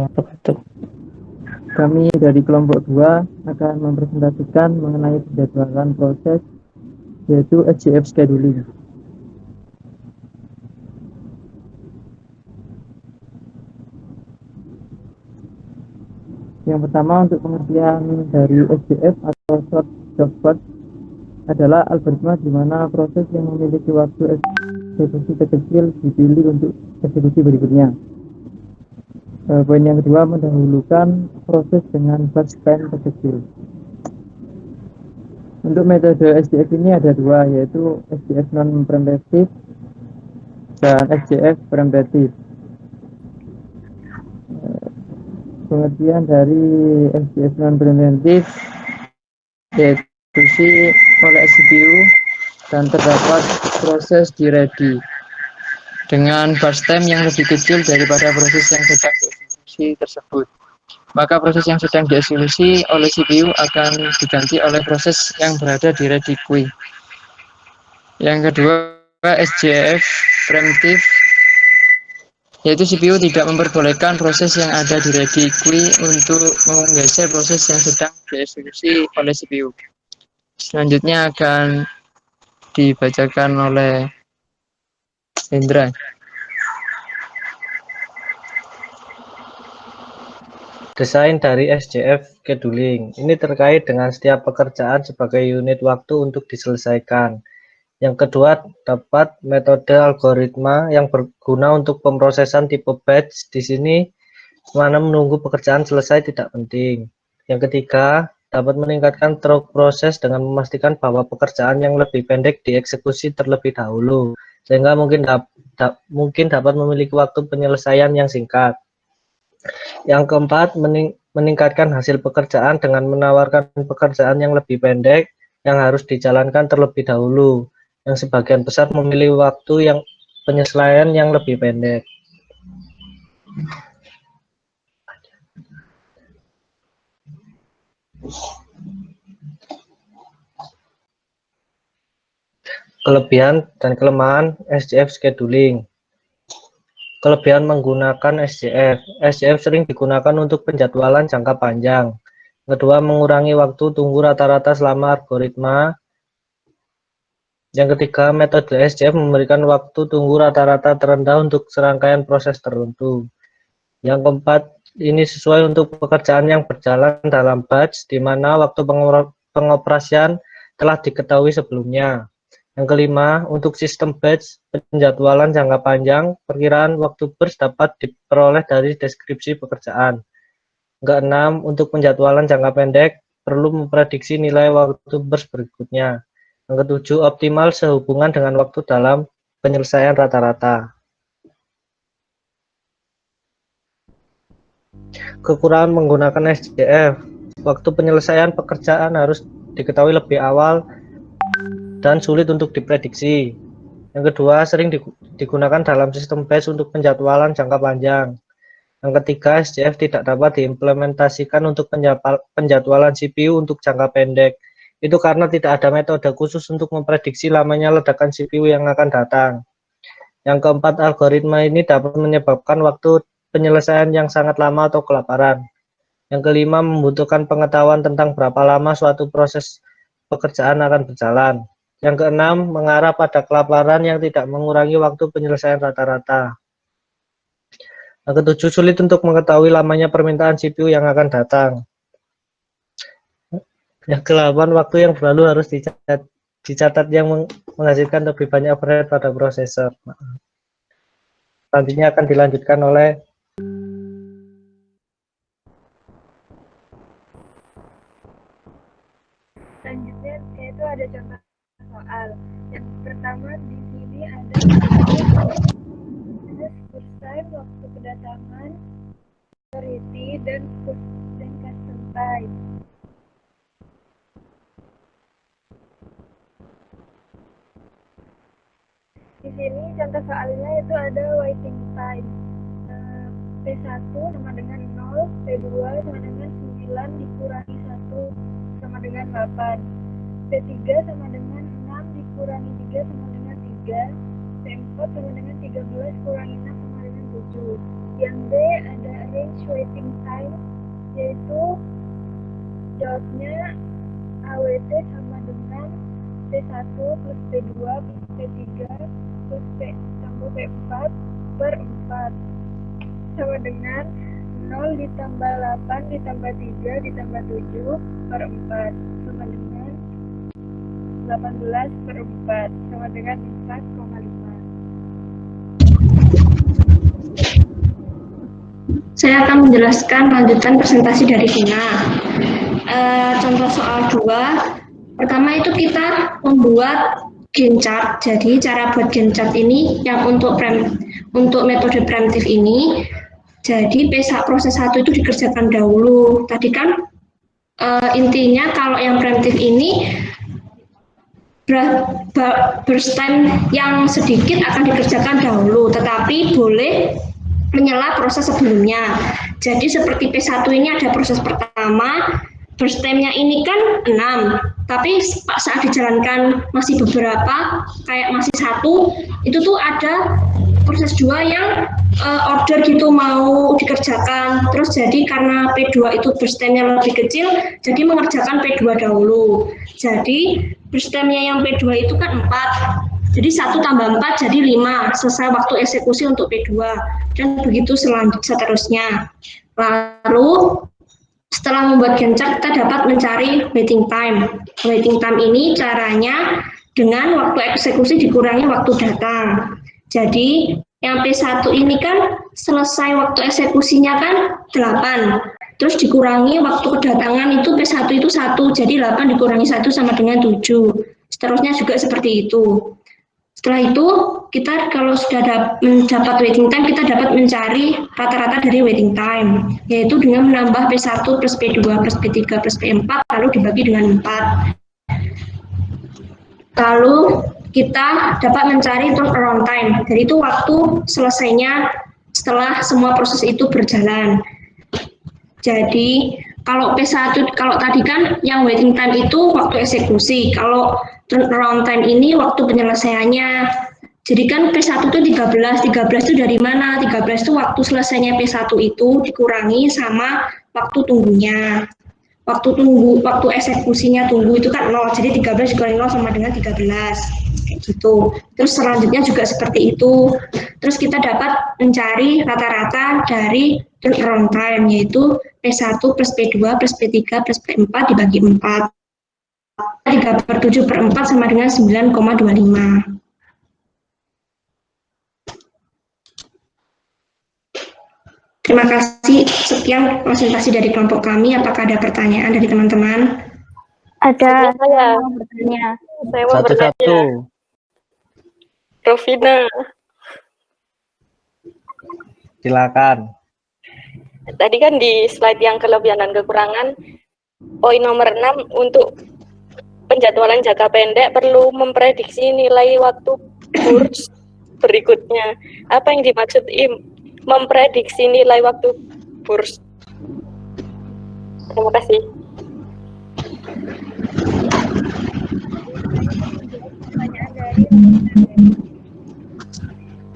wabarakatuh. Kami dari kelompok 2 akan mempresentasikan mengenai penjadwalan proses, yaitu SJF scheduling. Yang pertama, untuk pengertian dari SJF atau short job first adalah algoritma di mana proses yang memiliki waktu eksekusi terkecil dipilih untuk eksekusi berikutnya. Poin yang kedua, mendahulukan proses dengan batch time terkecil. Untuk metode SJF ini ada dua, yaitu SJF non-preemptive dan SJF preemptive. Pengertian dari SJF non-preemptive dieksekusi oleh CPU dan terdapat proses di ready dengan batch time yang lebih kecil daripada proses yang sedang dieksekusi tersebut. Maka proses yang sedang dieksekusi oleh CPU akan diganti oleh proses yang berada di ready queue. Yang kedua, SJF preemptive, yaitu CPU tidak memperbolehkan proses yang ada di ready queue untuk menggeser proses yang sedang dieksekusi oleh CPU. Selanjutnya akan dibacakan oleh Hendra. Desain dari SJF scheduling ini terkait dengan setiap pekerjaan sebagai unit waktu untuk diselesaikan. Yang kedua, dapat metode algoritma yang berguna untuk pemrosesan tipe batch. Di sini, mana menunggu pekerjaan selesai tidak penting. Yang ketiga, dapat meningkatkan throughput proses dengan memastikan bahwa pekerjaan yang lebih pendek dieksekusi terlebih dahulu, sehingga mungkin dapat memiliki waktu penyelesaian yang singkat. Yang keempat, meningkatkan hasil pekerjaan dengan menawarkan pekerjaan yang lebih pendek yang harus dijalankan terlebih dahulu, yang sebagian besar memilih waktu yang penyesuaian yang lebih pendek. Kelebihan dan kelemahan SJF scheduling. Kelebihan menggunakan SJF. SJF sering digunakan untuk penjadwalan jangka panjang. Kedua, mengurangi waktu tunggu rata-rata selama algoritma. Yang ketiga, metode SJF memberikan waktu tunggu rata-rata terendah untuk serangkaian proses tertentu. Yang keempat, ini sesuai untuk pekerjaan yang berjalan dalam batch, di mana waktu pengoperasian telah diketahui sebelumnya. Yang kelima, untuk sistem batch penjadwalan jangka panjang, perkiraan waktu burst dapat diperoleh dari deskripsi pekerjaan. Yang keenam, untuk penjadwalan jangka pendek, perlu memprediksi nilai waktu burst berikutnya. Yang ketujuh, optimal sehubungan dengan waktu dalam penyelesaian rata-rata. Kekurangan menggunakan SJF, waktu penyelesaian pekerjaan harus diketahui lebih awal dan sulit untuk diprediksi. Yang kedua, sering digunakan dalam sistem batch untuk penjadwalan jangka panjang. Yang ketiga, SJF tidak dapat diimplementasikan untuk penjadwalan CPU untuk jangka pendek. Itu karena tidak ada metode khusus untuk memprediksi lamanya ledakan CPU yang akan datang. Yang keempat, algoritma ini dapat menyebabkan waktu penyelesaian yang sangat lama atau kelaparan. Yang kelima, membutuhkan pengetahuan tentang berapa lama suatu proses pekerjaan akan berjalan. Yang keenam, mengarah pada kelaparan yang tidak mengurangi waktu penyelesaian rata-rata. Yang ketujuh, sulit untuk mengetahui lamanya permintaan CPU yang akan datang. Yang ke-8, waktu yang berlalu harus dicatat yang menghasilkan lebih banyak overhead pada prosesor. Nantinya akan dilanjutkan oleh selanjutnya yaitu ada contoh soal. Yang pertama di sini ada first time, waktu kedatangan, priority, dan custom time. Di sini contoh soalnya itu ada waiting time. P1 sama dengan 0, P2 sama dengan 9 dikurangi 1 sama dengan 8. P3 sama dengan 6 dikurangi 3 sama dengan 3. P4 sama dengan 13 kurangi 6 sama dengan 7. Yang D ada range waiting T sama dengan P1 plus P2 plus P3 plus P tambah P4 per 4 sama dengan 0 ditambah 8 ditambah 3 ditambah 7 per 4 sama dengan 18 per 4 sama dengan 4,5. Saya akan menjelaskan lanjutan presentasi dari Vina. Contoh soal 2, pertama itu kita membuat Gantt chart. Jadi cara buat Gantt chart ini yang untuk metode preemptif ini, jadi proses 1 itu dikerjakan dahulu. Tadi kan intinya kalau yang preemptif ini burst time yang sedikit akan dikerjakan dahulu, tetapi boleh menyela proses sebelumnya. Jadi seperti P1 ini ada proses pertama, burst time-nya ini kan 6, tapi saat dijalankan masih beberapa, kayak masih 1, itu tuh ada proses 2 yang order gitu mau dikerjakan. Terus jadi karena P2 itu burst time-nya lebih kecil, jadi mengerjakan P2 dahulu. Jadi burst time-nya yang P2 itu kan 4. Jadi 1 tambah 4 jadi 5, selesai waktu eksekusi untuk P2, dan begitu seterusnya. Lalu setelah membuat Gantt chart, kita dapat mencari waiting time. Waiting time ini caranya dengan waktu eksekusi dikurangi waktu datang. Jadi yang P1 ini kan selesai waktu eksekusinya kan 8. Terus dikurangi waktu kedatangan itu P1 itu 1, jadi 8 dikurangi 1 sama dengan 7. Seterusnya juga seperti itu. Setelah itu, kita kalau sudah mendapat waiting time, kita dapat mencari rata-rata dari waiting time, yaitu dengan menambah P1 plus P2 plus P3 plus P4, lalu dibagi dengan 4. Lalu kita dapat mencari turnaround time, jadi itu waktu selesainya setelah semua proses itu berjalan. Jadi kalau P1, kalau tadi kan yang waiting time itu waktu eksekusi, kalau turnaround time ini waktu penyelesaiannya. Jadi kan P1 itu 13 itu dari mana? 13 itu waktu selesainya P1 itu dikurangi sama waktu tunggunya. Waktu eksekusinya tunggu itu kan 0, jadi 13 dikurangi 0 sama dengan 13. Kayak gitu. Terus selanjutnya juga seperti itu. Terus kita dapat mencari rata-rata dari turnaround time, yaitu P1 plus P2 plus P3 plus P4 dibagi 4. 3/7 per 4 sama dengan 9,25. Terima kasih. Sekian presentasi dari kelompok kami. Apakah ada pertanyaan dari teman-teman? Ada Saya mau bertanya. mau bertanya, Satu-satu. Rovina. Silakan. Tadi kan di slide yang kelebihan dan kekurangan, poin nomor 6 untuk penjadwalan jangka pendek perlu memprediksi nilai waktu kurs berikutnya. Apa yang dimaksud memprediksi nilai waktu kurs? Terima kasih. Pertanyaan dari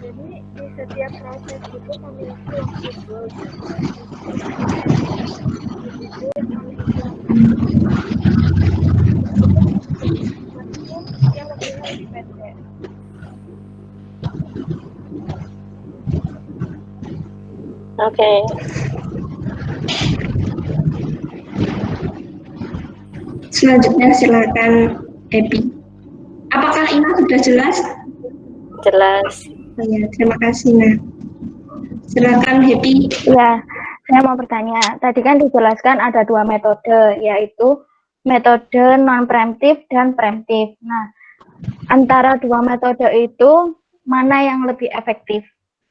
jadi di setiap proses itu memiliki waktu goals. Begitu yang waktunya lebih pendek. Oke. Selanjutnya silakan Epi. Apakah Ina sudah jelas? Jelas. Oh, ya, terima kasih, Nah. Silakan Happy. Ya, saya mau bertanya. Tadi kan dijelaskan ada 2 metode, yaitu metode non-preemptif dan preemptif. Nah, antara 2 metode itu, mana yang lebih efektif?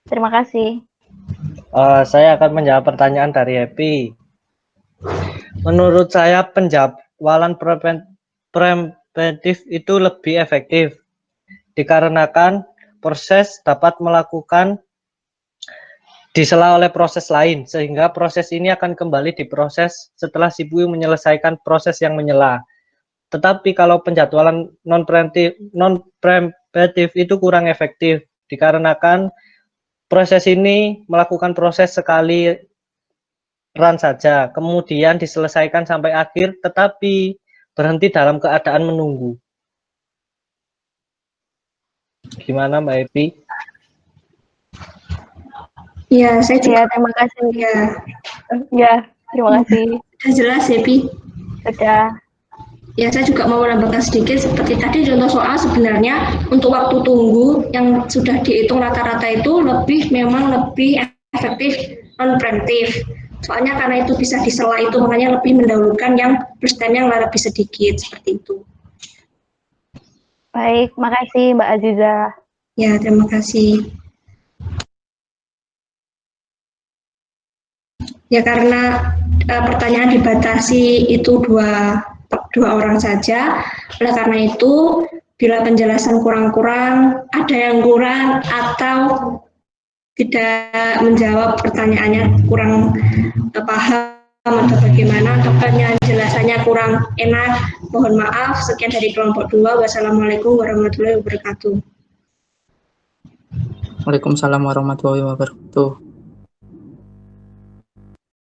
Terima kasih. Saya akan menjawab pertanyaan dari Happy. Menurut saya penjadwalan preemptif itu lebih efektif dikarenakan proses dapat melakukan disela oleh proses lain, sehingga proses ini akan kembali diproses setelah CPU menyelesaikan proses yang menyela. Tetapi kalau penjadwalan non-preemptif itu kurang efektif dikarenakan proses ini melakukan proses sekali run saja, kemudian diselesaikan sampai akhir, tetapi berhenti dalam keadaan menunggu. Gimana Mbak Epi? Ya, saya juga. Ya, terima kasih. Ya, Ya, terima kasih. sudah jelas ya, Pi. Sudah. Ya, saya juga mau menambahkan sedikit seperti tadi contoh soal sebenarnya untuk waktu tunggu yang sudah dihitung rata-rata itu memang lebih efektif non preemptif. Soalnya karena itu bisa disela itu makanya lebih mendahulukan yang first time yang lebih sedikit seperti itu. Baik, makasih Mbak Aziza. Ya, terima kasih. Ya karena pertanyaan dibatasi itu dua orang saja. Oleh karena itu, bila penjelasan kurang-kurang, ada yang kurang atau tidak menjawab pertanyaannya kurang paham atau bagaimana, atau penjelasannya kurang enak, mohon maaf. Sekian dari kelompok 2. Wassalamualaikum warahmatullahi wabarakatuh. Waalaikumsalam warahmatullahi wabarakatuh.